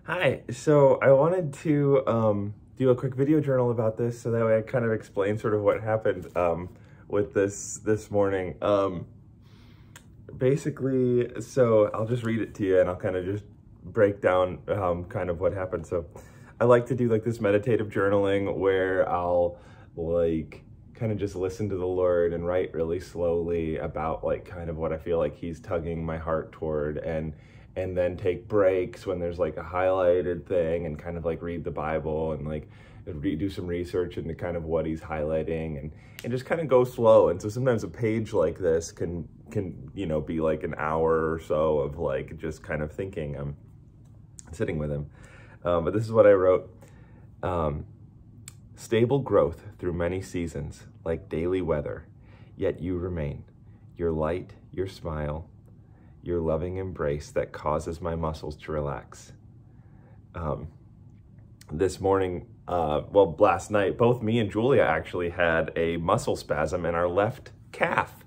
Hi, so I wanted to do a quick video journal about this so that way I kind of explain sort of what happened with this morning. Basically, so I'll just read it to you and I'll kind of just break down kind of what happened. So I like to do like this meditative journaling where I'll like kind of just listen to the Lord and write really slowly about like kind of what I feel like he's tugging my heart toward, and then take breaks when there's like a highlighted thing and kind of like read the Bible and like do some research into kind of what he's highlighting, and just kind of go slow. And so sometimes a page like this can you know, be like an hour or so of like just kind of thinking. I'm sitting with him. But this is what I wrote. Stable growth through many seasons, like daily weather, yet you remain. Your light, your smile, your loving embrace that causes my muscles to relax. This morning, well, last night, both me and Julia actually had a muscle spasm in our left calf.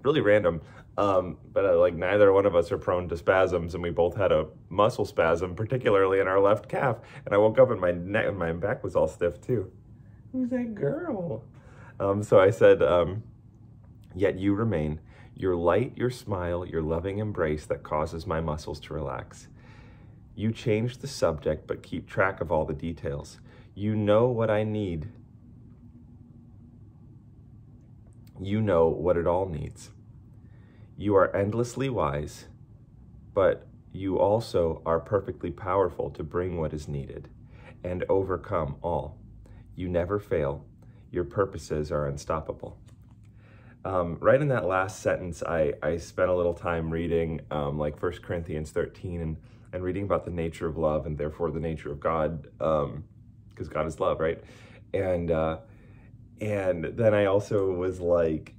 Really random, but like neither one of us are prone to spasms, and we both had a muscle spasm, particularly in our left calf. And I woke up and my neck and my back was all stiff too. Who's that girl? So I said, yet you remain. Your light, your smile, your loving embrace that causes my muscles to relax. You change the subject, but keep track of all the details. You know what I need. You know what it all needs. You are endlessly wise, but you also are perfectly powerful to bring what is needed and overcome all. You never fail. Your purposes are unstoppable. Right in that last sentence, I spent a little time reading like 1 Corinthians 13 and reading about the nature of love and therefore the nature of God, because God is love, right? And then I also was like,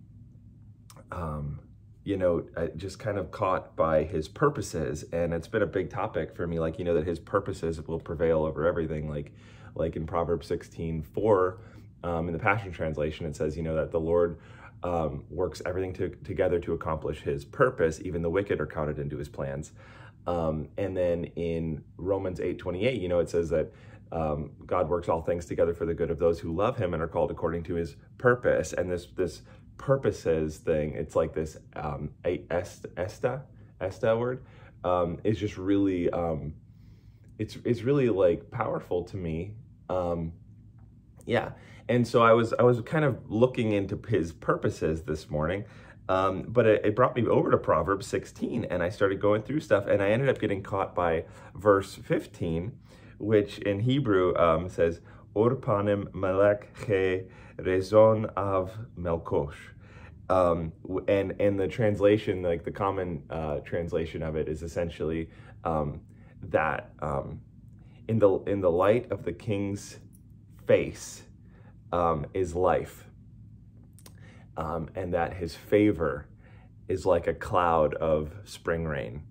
you know, I just kind of caught by his purposes, and it's been a big topic for me, like, you know, that his purposes will prevail over everything, like in Proverbs 16:4, in the Passion Translation, it says, you know, that the Lord works everything together to accomplish his purpose. Even the wicked are counted into his plans. And then in Romans 8:28, you know, it says that God works all things together for the good of those who love him and are called according to his purpose. And this purposes thing, it's like this esta word, is just really, it's really like powerful to me. Yeah. And so I was kind of looking into his purposes this morning, but it brought me over to Proverbs 16, and I started going through stuff, and I ended up getting caught by verse 15, which in Hebrew says, Or panim melech he rezon av melkosh. And the translation, like the common translation of it, is essentially that in the light of the king's face is life, and that his favor is like a cloud of spring rain.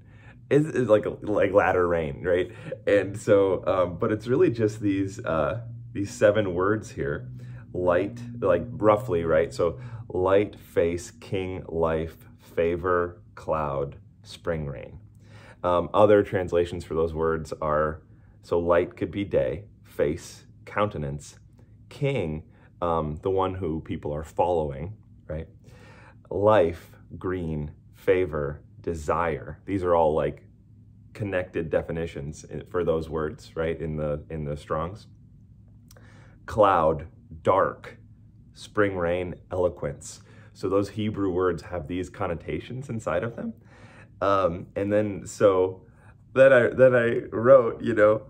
It's like latter rain, right? And so, but it's really just these 7 words here: light, like roughly, right? So light, face, king, life, favor, cloud, spring rain. Other translations for those words are, so light could be day, face, countenance, king, the one who people are following, right? Life, green, favor, desire. These are all like connected definitions for those words, right? In the Strongs. Cloud, dark, spring rain, eloquence. So those Hebrew words have these connotations inside of them. And then so then I wrote, you know,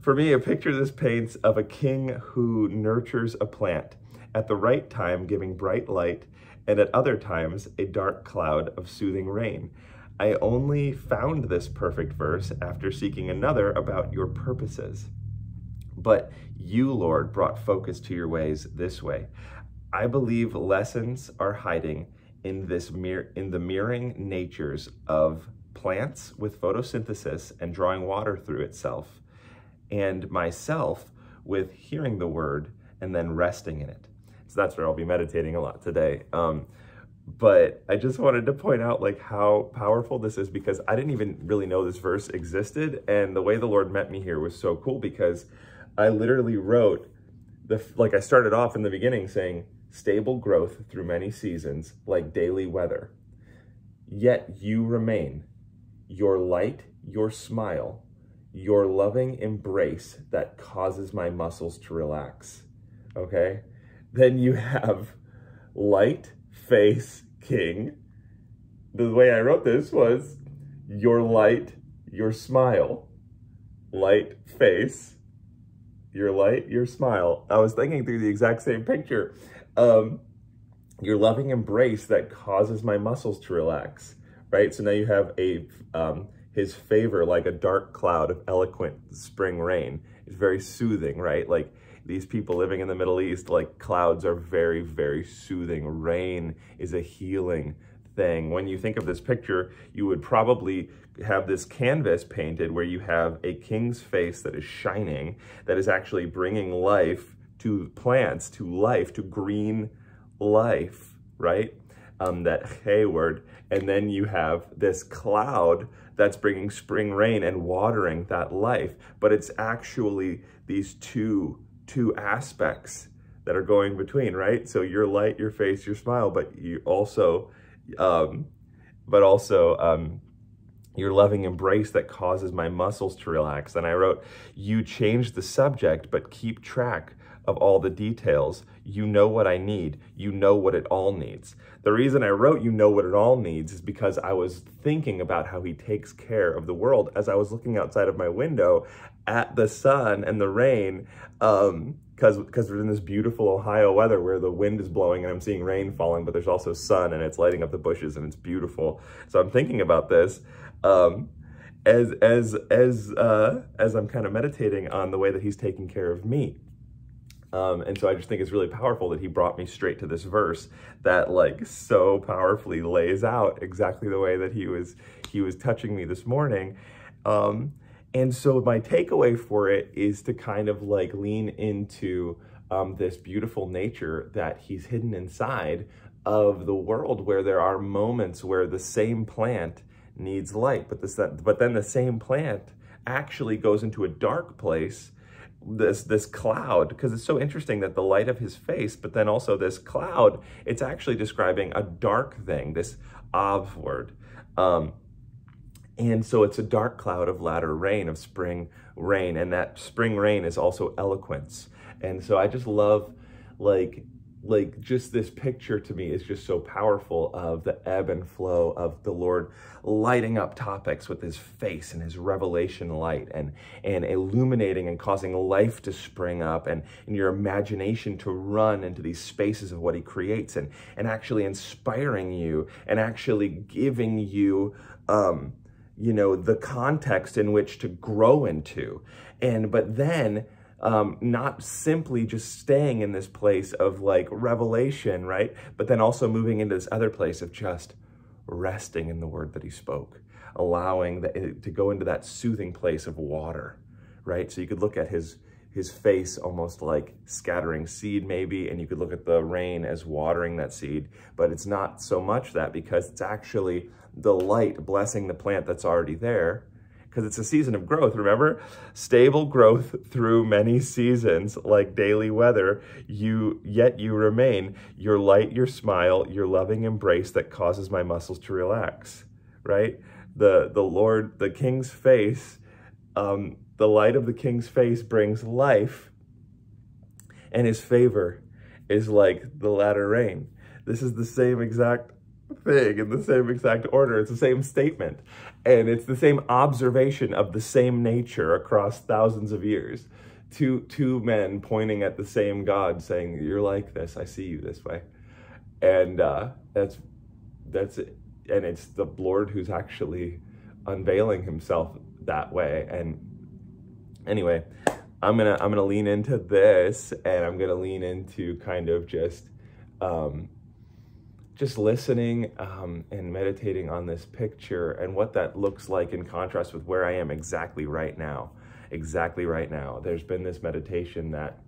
for me, a picture this paints of a king who nurtures a plant, at the right time giving bright light, and at other times a dark cloud of soothing rain. I only found this perfect verse after seeking another about your purposes. But you, Lord, brought focus to your ways this way. I believe lessons are hiding in the mirroring natures of plants with photosynthesis and drawing water through itself, and myself with hearing the word and then resting in it. So that's where I'll be meditating a lot today. But I just wanted to point out like how powerful this is, because I didn't even really know this verse existed. And the way the Lord met me here was so cool, because I literally wrote I started off in the beginning saying, stable growth through many seasons, like daily weather. Yet you remain, your light, your smile, your loving embrace that causes my muscles to relax. Okay? Then you have light, face, king. The way I wrote this was your light, your smile, light, face, your light, your smile. I was thinking through the exact same picture. Your loving embrace that causes my muscles to relax, right? So now you have his favor, like a dark cloud of eloquent spring rain. It's very soothing, right? Like these people living in the Middle East, like clouds are very, very soothing. Rain is a healing thing. When you think of this picture, you would probably have this canvas painted where you have a king's face that is shining, that is actually bringing life to plants, to life, to green life, right? That hey word. And then you have this cloud that's bringing spring rain and watering that life. But it's actually these two aspects that are going between, right? So your light, your face, your smile, but you also, your loving embrace that causes my muscles to relax. And I wrote, you change the subject, but keep track of all the details. You know what I need. You know what it all needs. The reason I wrote you know what it all needs is because I was thinking about how he takes care of the world as I was looking outside of my window at the sun and the rain, because we're in this beautiful Ohio weather where the wind is blowing and I'm seeing rain falling, but there's also sun and it's lighting up the bushes and it's beautiful. So I'm thinking about this as I'm kind of meditating on the way that he's taking care of me. And so I just think it's really powerful that he brought me straight to this verse that like so powerfully lays out exactly the way that he was touching me this morning. And so my takeaway for it is to kind of like lean into this beautiful nature that he's hidden inside of the world, where there are moments where the same plant needs light, but then the same plant actually goes into a dark place, this cloud, because it's so interesting that the light of his face, but then also this cloud, it's actually describing a dark thing, this Av word. And so it's a dark cloud of latter rain, of spring rain, and that spring rain is also eloquence. And so I just love, like just this picture to me is just so powerful of the ebb and flow of the Lord lighting up topics with his face and his revelation light, and illuminating and causing life to spring up, and your imagination to run into these spaces of what he creates, and actually inspiring you and actually giving you, you know, the context in which to grow into. But then not simply just staying in this place of like revelation, right? But then also moving into this other place of just resting in the word that he spoke, allowing to go into that soothing place of water, right? So you could look at his face almost like scattering seed maybe, and you could look at the rain as watering that seed, but it's not so much that, because it's actually the light blessing the plant that's already there, because it's a season of growth. Remember, stable growth through many seasons, like daily weather, yet you remain, your light, your smile, your loving embrace that causes my muscles to relax, right? The Lord, the King's face, the light of the King's face brings life, and his favor is like the latter rain. This is the same exact thing in the same exact order. It's the same statement, and it's the same observation of the same nature across thousands of years. Two men pointing at the same God saying, you're like this, I see you this way. And that's it. And it's the Lord who's actually unveiling himself that way. And anyway, I'm gonna lean into this, and I'm gonna lean into kind of just listening and meditating on this picture and what that looks like in contrast with where I am exactly right now. Exactly right now. There's been this meditation that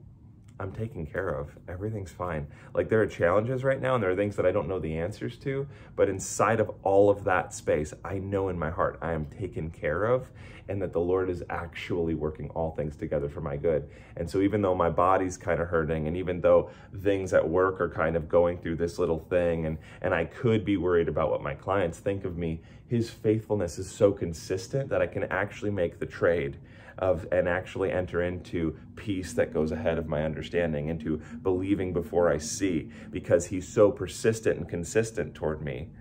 I'm taken care of. Everything's fine. Like, there are challenges right now and there are things that I don't know the answers to, but inside of all of that space, I know in my heart I am taken care of, and that the Lord is actually working all things together for my good. And so even though my body's kind of hurting, and even though things at work are kind of going through this little thing, and I could be worried about what my clients think of me, his faithfulness is so consistent that I can actually make the trade and actually enter into peace that goes ahead of my understanding, into believing before I see, because he's so persistent and consistent toward me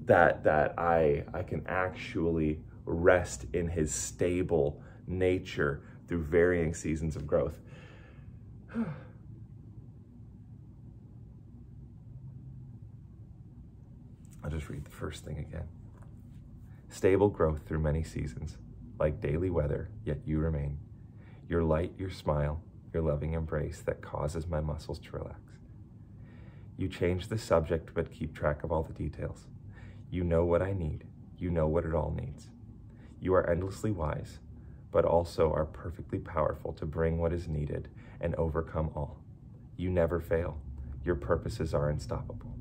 that I can actually rest in his stable nature through varying seasons of growth. I'll just read the first thing again. Stable growth through many seasons, like daily weather, yet you remain. Your light, your smile, your loving embrace that causes my muscles to relax. You change the subject, but keep track of all the details. You know what I need. You know what it all needs. You are endlessly wise, but also are perfectly powerful to bring what is needed and overcome all. You never fail. Your purposes are unstoppable.